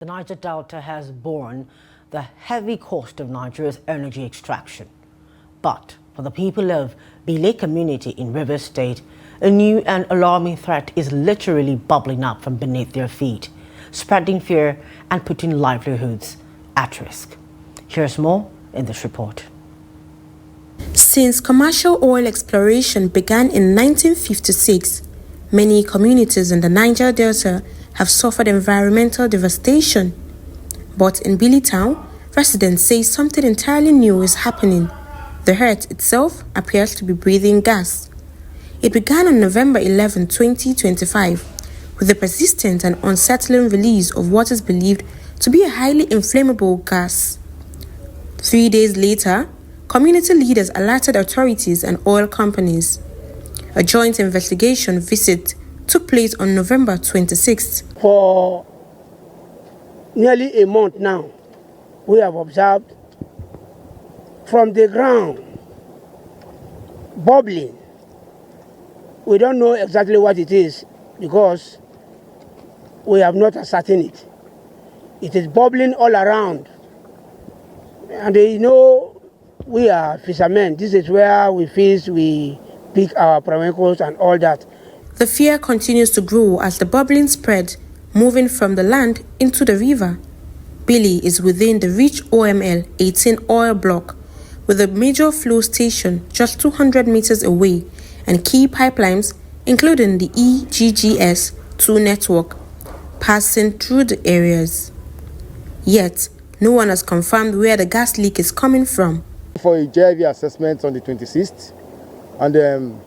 The Niger Delta has borne the heavy cost of Nigeria's energy extraction. But for the people of Bille community in Rivers State, a new and alarming threat is literally bubbling up from beneath their feet, spreading fear and putting livelihoods at risk. Here's more in this report. Since commercial oil exploration began in 1956, many communities in the Niger Delta have suffered environmental devastation. But in Bille town, residents say something entirely new is happening. The earth itself appears to be breathing gas. It began on November 11, 2025, with the persistent and unsettling release of what is believed to be a highly inflammable gas. 3 days later, community leaders alerted authorities and oil companies. A joint investigation visit took place on November 26th. For nearly a month now, we have observed from the ground bubbling. We don't know exactly what it is because we have not ascertained it. It is bubbling all around. And we are fishermen. This is where we fish, we pick our flamencos and all that. The fear continues to grow as the bubbling spread, moving from the land into the river. Bille is within the rich OML 18 oil block, with a major flow station just 200 meters away and key pipelines, including the EGGS-2 network, passing through the areas. Yet, no one has confirmed where the gas leak is coming from. For a JIV assessment on the 26th, and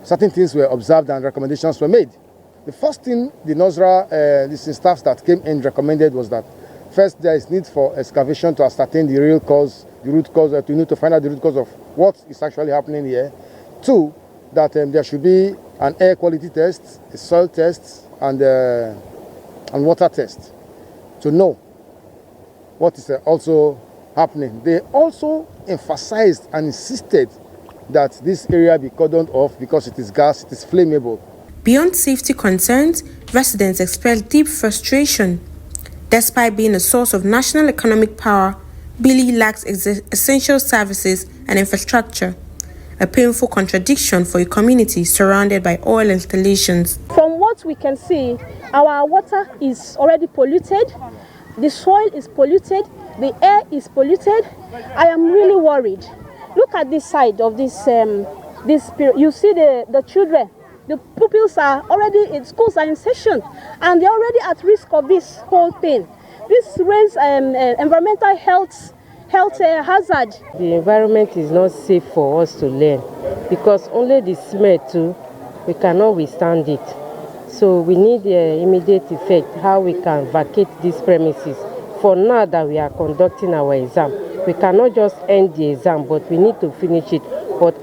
certain things were observed and recommendations were made. The first thing the NOSRA staff that came in recommended was that first, there is need for excavation to ascertain the real cause, the root cause, to need to find out the root cause of what is actually happening here. Two, that there should be an air quality test, a soil test, and water test to know what is also happening. They also emphasized and insisted that this area be cordoned off because it is gas, it is flammable. Beyond safety concerns, residents express deep frustration. Despite being a source of national economic power, Bille lacks essential services and infrastructure, a painful contradiction for a community surrounded by oil installations. From what we can see, our water is already polluted, the soil is polluted, the air is polluted. I am really worried. Look at this side of this you see the children. The pupils are already in schools are in session, and they're already at risk of this whole thing. This raises environmental health hazard. The environment is not safe for us to learn because only the smell too, we cannot withstand it. So we need the immediate effect, how we can vacate these premises. For now that we are conducting our exam, we cannot just end the exam, but we need to finish it.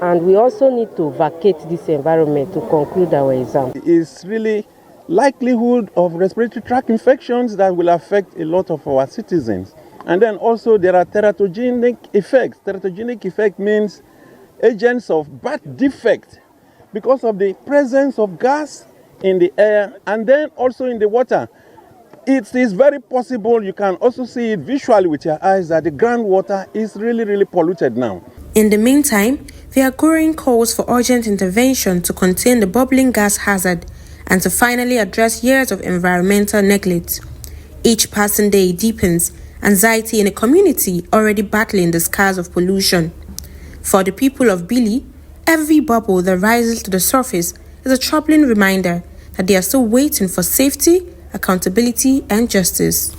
And we also need to vacate this environment to conclude our exam. It's really likelihood of respiratory tract infections that will affect a lot of our citizens. And then also there are teratogenic effects. Teratogenic effect means agents of birth defect because of the presence of gas in the air and then also in the water. It is very possible, you can also see it visually with your eyes, that the groundwater is really polluted now. In the meantime, there are growing calls for urgent intervention to contain the bubbling gas hazard and to finally address years of environmental neglect. Each passing day deepens anxiety in a community already battling the scars of pollution. For the people of Bille, every bubble that rises to the surface is a troubling reminder that they are still waiting for safety, accountability, and justice.